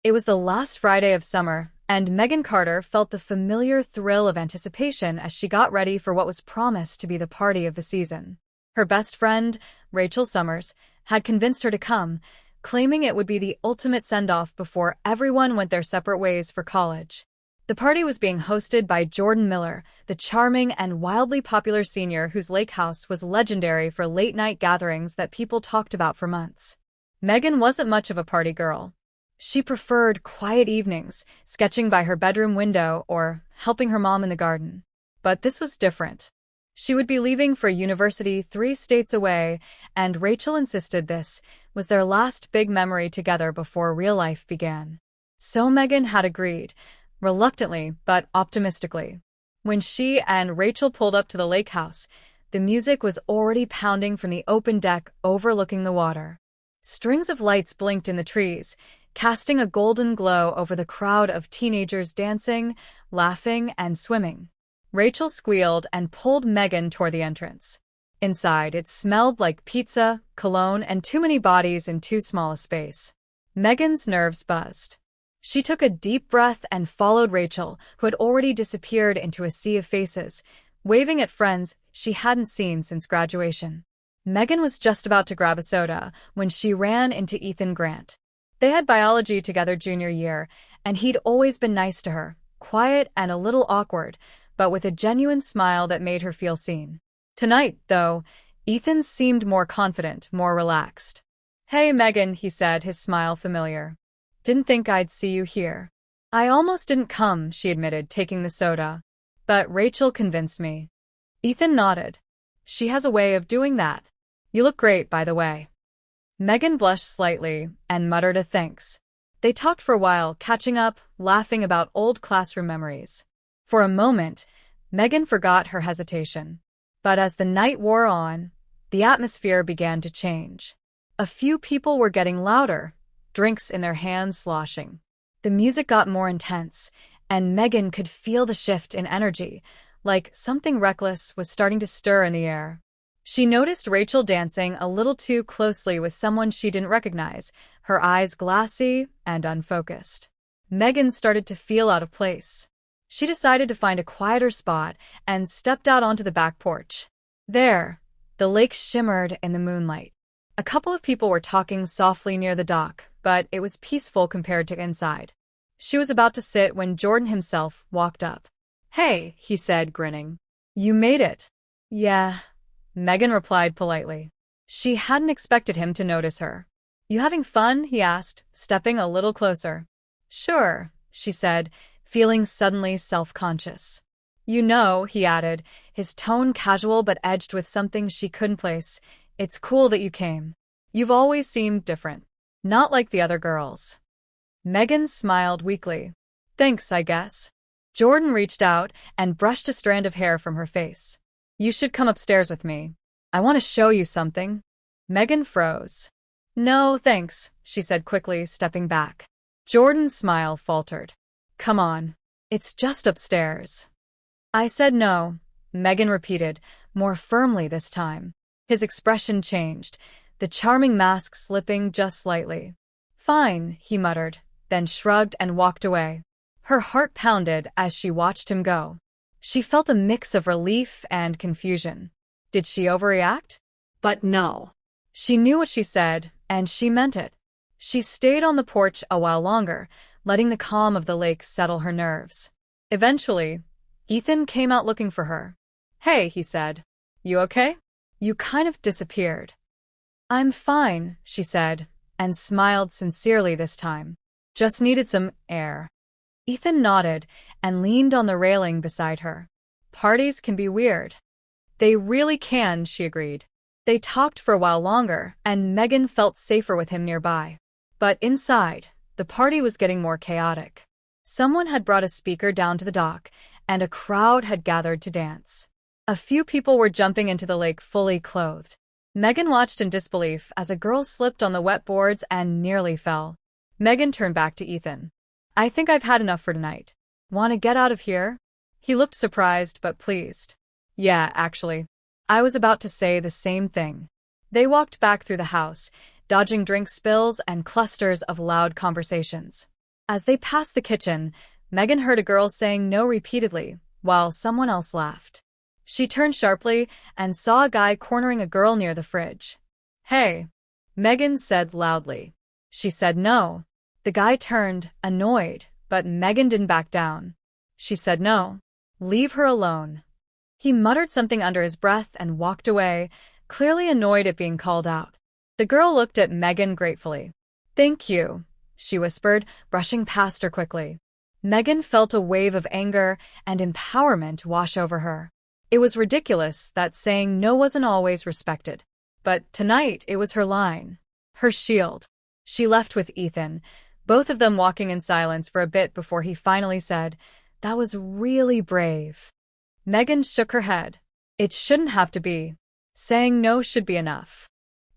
It was the last Friday of summer, and Megan Carter felt the familiar thrill of anticipation as she got ready for what was promised to be the party of the season. Her best friend, Rachel Summers, had convinced her to come, claiming it would be the ultimate send-off before everyone went their separate ways for college. The party was being hosted by Jordan Miller, the charming and wildly popular senior whose lakehouse was legendary for late-night gatherings that people talked about for months. Megan wasn't much of a party girl. She preferred quiet evenings, sketching by her bedroom window or helping her mom in the garden. But this was different. She would be leaving for university 3 states away, and Rachel insisted this was their last big memory together before real life began. So Megan had agreed, reluctantly but optimistically. When she and Rachel pulled up to the lake house, the music was already pounding from the open deck overlooking the water. Strings of lights blinked in the trees, casting a golden glow over the crowd of teenagers dancing, laughing, and swimming. Rachel squealed and pulled Megan toward the entrance. Inside, it smelled like pizza, cologne, and too many bodies in too small a space. Megan's nerves buzzed. She took a deep breath and followed Rachel, who had already disappeared into a sea of faces, waving at friends she hadn't seen since graduation. Megan was just about to grab a soda when she ran into Ethan Grant. They had biology together junior year, and he'd always been nice to her, quiet and a little awkward, but with a genuine smile that made her feel seen. Tonight, though, Ethan seemed more confident, more relaxed. "Hey, Megan," he said, his smile familiar. "Didn't think I'd see you here." "I almost didn't come," she admitted, taking the soda. "But Rachel convinced me." Ethan nodded. "She has a way of doing that. You look great, by the way." Megan blushed slightly and muttered a thanks. They talked for a while, catching up, laughing about old classroom memories. For a moment, Megan forgot her hesitation. But as the night wore on, the atmosphere began to change. A few people were getting louder, drinks in their hands sloshing. The music got more intense, and Megan could feel the shift in energy, like something reckless was starting to stir in the air. She noticed Rachel dancing a little too closely with someone she didn't recognize, her eyes glassy and unfocused. Megan started to feel out of place. She decided to find a quieter spot and stepped out onto the back porch. There, the lake shimmered in the moonlight. A couple of people were talking softly near the dock, but it was peaceful compared to inside. She was about to sit when Jordan himself walked up. "Hey," he said, grinning. "You made it." "Yeah," Megan replied politely. She hadn't expected him to notice her. "You having fun?" he asked, stepping a little closer. "Sure," she said, feeling suddenly self-conscious. "You know," he added, his tone casual but edged with something she couldn't place, "it's cool that you came. You've always seemed different. Not like the other girls." Megan smiled weakly. "Thanks, I guess." Jordan reached out and brushed a strand of hair from her face. "You should come upstairs with me. I want to show you something." Megan froze. "No, thanks," she said quickly, stepping back. Jordan's smile faltered. "Come on. It's just upstairs." "I said no," Megan repeated, more firmly this time. His expression changed, the charming mask slipping just slightly. "Fine," he muttered, then shrugged and walked away. Her heart pounded as she watched him go. She felt a mix of relief and confusion. Did she overreact? But no. She knew what she said, and she meant it. She stayed on the porch a while longer, letting the calm of the lake settle her nerves. Eventually, Ethan came out looking for her. "Hey," he said. "You okay? You kind of disappeared." "I'm fine," she said, and smiled sincerely this time. "Just needed some air." Ethan nodded and leaned on the railing beside her. "Parties can be weird." "They really can," she agreed. They talked for a while longer, and Megan felt safer with him nearby. But inside, the party was getting more chaotic. Someone had brought a speaker down to the dock, and a crowd had gathered to dance. A few people were jumping into the lake fully clothed. Megan watched in disbelief as a girl slipped on the wet boards and nearly fell. Megan turned back to Ethan. "I think I've had enough for tonight. Want to get out of here?" He looked surprised but pleased. "Yeah, actually. I was about to say the same thing." They walked back through the house, dodging drink spills and clusters of loud conversations. As they passed the kitchen, Megan heard a girl saying no repeatedly, while someone else laughed. She turned sharply and saw a guy cornering a girl near the fridge. "Hey," Megan said loudly. She said no. The guy turned, annoyed, but Megan didn't back down. She said no. "Leave her alone." He muttered something under his breath and walked away, clearly annoyed at being called out. The girl looked at Megan gratefully. "Thank you," she whispered, brushing past her quickly. Megan felt a wave of anger and empowerment wash over her. It was ridiculous that saying no wasn't always respected. But tonight it was her line, her shield. She left with Ethan, both of them walking in silence for a bit before he finally said, "That was really brave." Megan shook her head. It shouldn't have to be. Saying no should be enough.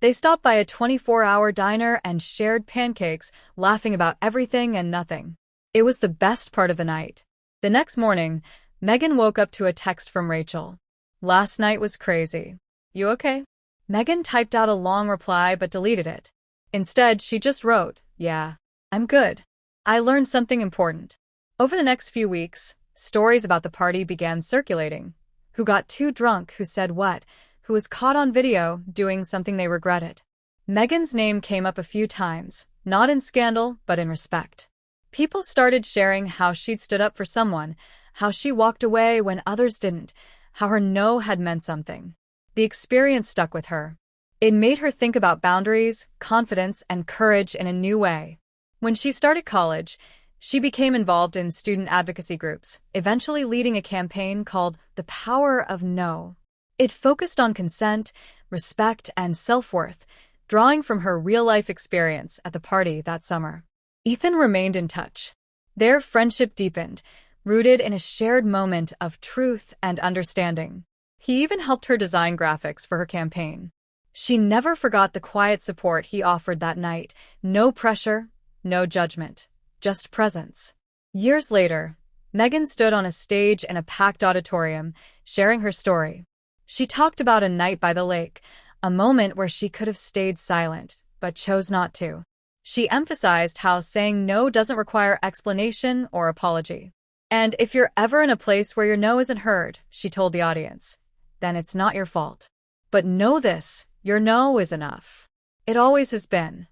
They stopped by a 24-hour diner and shared pancakes, laughing about everything and nothing. It was the best part of the night. The next morning, Megan woke up to a text from Rachel. "Last night was crazy. You okay?" Megan typed out a long reply but deleted it. Instead, she just wrote, "Yeah, I'm good. I learned something important." Over the next few weeks, stories about the party began circulating. Who got too drunk, who said what, who was caught on video doing something they regretted. Megan's name came up a few times, not in scandal, but in respect. People started sharing how she'd stood up for someone, how she walked away when others didn't, how her no had meant something. The experience stuck with her. It made her think about boundaries, confidence, and courage in a new way. When she started college, she became involved in student advocacy groups, eventually leading a campaign called The Power of No. It focused on consent, respect, and self-worth, drawing from her real-life experience at the party that summer. Ethan remained in touch. Their friendship deepened, rooted in a shared moment of truth and understanding. He even helped her design graphics for her campaign. She never forgot the quiet support he offered that night. No pressure, no judgment, just presence. Years later, Megan stood on a stage in a packed auditorium, sharing her story. She talked about a night by the lake, a moment where she could have stayed silent, but chose not to. She emphasized how saying no doesn't require explanation or apology. "And if you're ever in a place where your no isn't heard," she told the audience, "then it's not your fault. But know this, your no is enough. It always has been."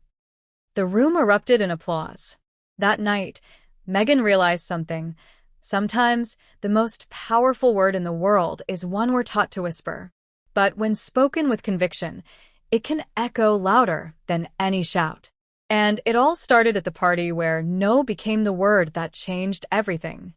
The room erupted in applause. That night, Megan realized something. Sometimes, the most powerful word in the world is one we're taught to whisper. But when spoken with conviction, it can echo louder than any shout. And it all started at the party where no became the word that changed everything.